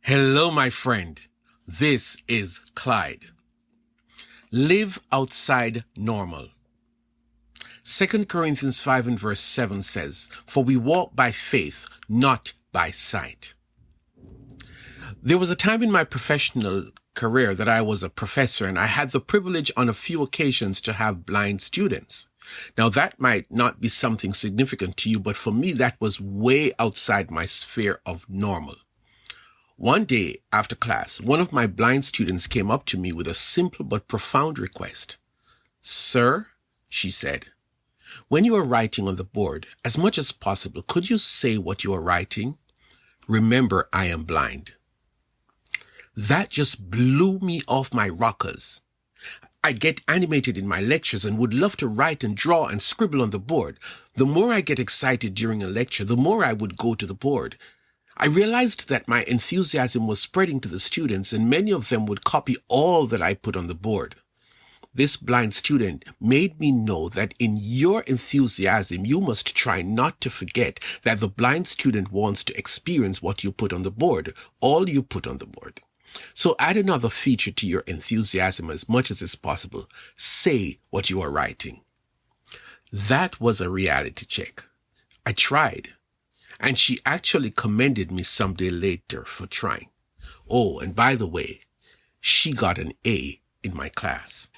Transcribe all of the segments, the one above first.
Hello, my friend. This is Clyde. Live outside normal. 2 Corinthians 5 and verse 7 says, "For we walk by faith, not by sight." There was a time in my professional career that I was a professor, and I had the privilege on a few occasions to have blind students. Now, that might not be something significant to you, but for me, that was way outside my sphere of normal. One day after class, one of my blind students came up to me with a simple but profound request. "Sir," she said, "when you are writing on the board, as much as possible, could you say what you are writing? Remember, I am blind." That just blew me off my rockers. I get animated in my lectures and would love to write and draw and scribble on the board. The more I get excited during a lecture, the more I would go to the board. I realized that my enthusiasm was spreading to the students, and many of them would copy all that I put on the board. This blind student made me know that in your enthusiasm, you must try not to forget that the blind student wants to experience what you put on the board, all you put on the board. So add another feature to your enthusiasm as much as is possible. Say what you are writing. That was a reality check. I tried. And she actually commended me some day later for trying. Oh, and by the way, she got an A in my class.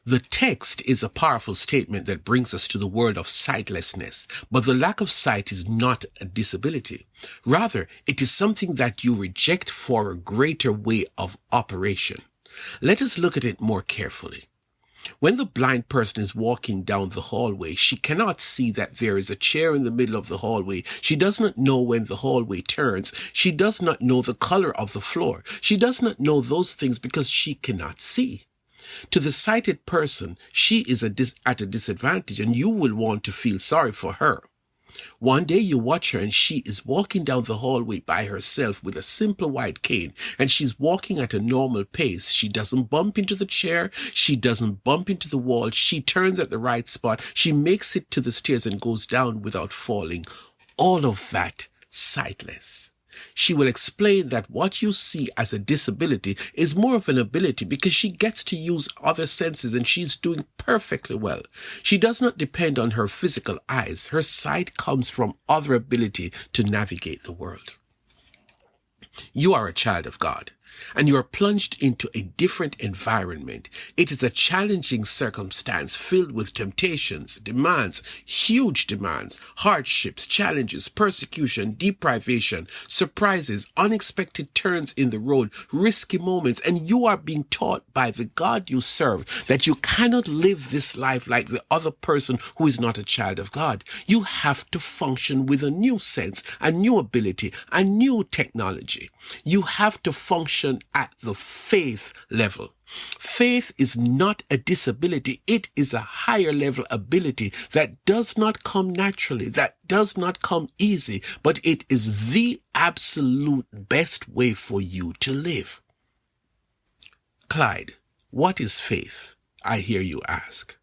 The text is a powerful statement that brings us to the world of sightlessness, but the lack of sight is not a disability. Rather, it is something that you reject for a greater way of operation. Let us look at it more carefully. When the blind person is walking down the hallway, she cannot see that there is a chair in the middle of the hallway. She does not know when the hallway turns. She does not know the color of the floor. She does not know those things because she cannot see. To the sighted person, she is at a disadvantage, and you will want to feel sorry for her. One day you watch her and she is walking down the hallway by herself with a simple white cane, and she's walking at a normal pace. She doesn't bump into the chair. She doesn't bump into the wall. She turns at the right spot. She makes it to the stairs and goes down without falling. All of that sightless. She will explain that what you see as a disability is more of an ability because she gets to use other senses and she's doing perfectly well. She does not depend on her physical eyes. Her sight comes from other ability to navigate the world. You are a child of God, and you are plunged into a different environment. It is a challenging circumstance filled with temptations, demands, huge demands, hardships, challenges, persecution, deprivation, surprises, unexpected turns in the road, risky moments, and you are being taught by the God you serve that you cannot live this life like the other person who is not a child of God. You have to function with a new sense, a new ability, a new technology. You have to function at the faith level. Faith is not a disability. It is a higher level ability that does not come naturally, that does not come easy, but it is the absolute best way for you to live. Clyde, what is faith? I hear you ask.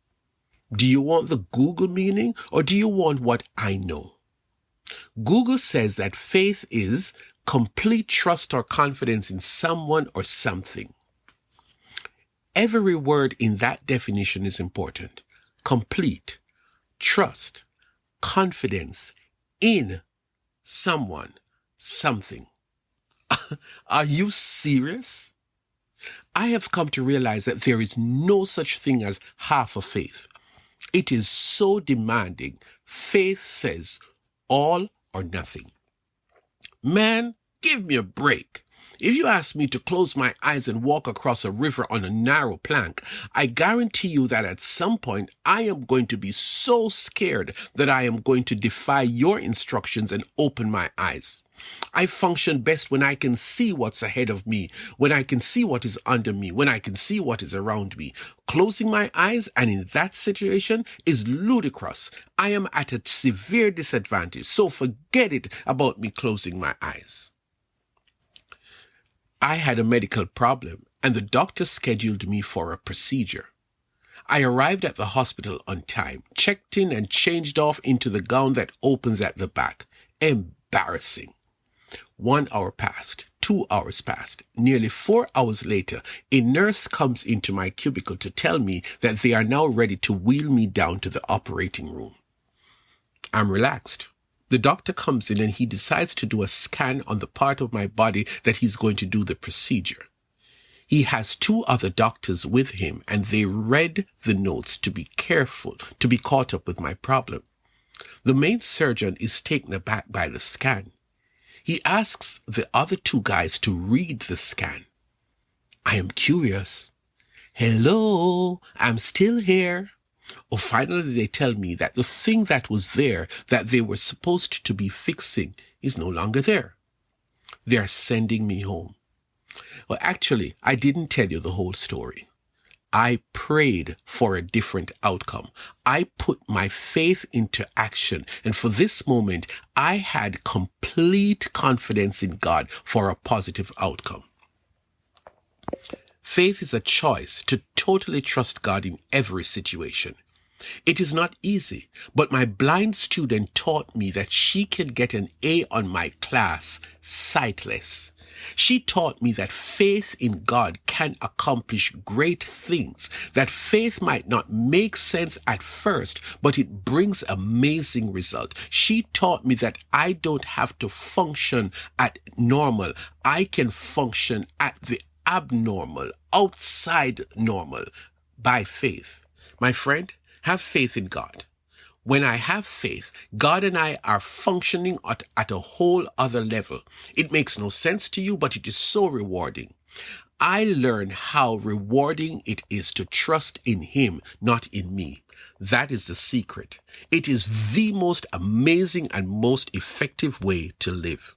Do you want the Google meaning, or do you want what I know? Google says that faith is complete trust or confidence in someone or something. Every word in that definition is important. Complete, trust, confidence in someone, something. Are you serious? I have come to realize that there is no such thing as half a faith. It is so demanding. Faith says all or nothing. Man, give me a break. If you ask me to close my eyes and walk across a river on a narrow plank, I guarantee you that at some point I am going to be so scared that I am going to defy your instructions and open my eyes. I function best when I can see what's ahead of me, when I can see what is under me, when I can see what is around me. Closing my eyes and in that situation is ludicrous. I am at a severe disadvantage, so forget it about me closing my eyes. I had a medical problem and the doctor scheduled me for a procedure. I arrived at the hospital on time, checked in and changed off into the gown that opens at the back. Embarrassing. 1 hour passed, 2 hours passed. Nearly 4 hours later, a nurse comes into my cubicle to tell me that they are now ready to wheel me down to the operating room. I'm relaxed. The doctor comes in and he decides to do a scan on the part of my body that he's going to do the procedure. He has 2 other doctors with him and they read the notes to be careful, to be caught up with my problem. The main surgeon is taken aback by the scan. He asks the other 2 guys to read the scan. I am curious. Hello, I'm still here. Oh, finally they tell me that the thing that was there that they were supposed to be fixing is no longer there. They are sending me home. Well, actually, I didn't tell you the whole story. I prayed for a different outcome. I put my faith into action. And for this moment, I had complete confidence in God for a positive outcome. Faith is a choice to totally trust God in every situation. It is not easy, but my blind student taught me that she can get an A on my class sightless. She taught me that faith in God can accomplish great things, that faith might not make sense at first, but it brings amazing results. She taught me that I don't have to function at normal. I can function at the abnormal, outside normal, by faith. My friend, have faith in God. When I have faith, God and I are functioning at a whole other level. It makes no sense to you, but it is so rewarding. I learned how rewarding it is to trust in Him, not in me. That is the secret. It is the most amazing and most effective way to live.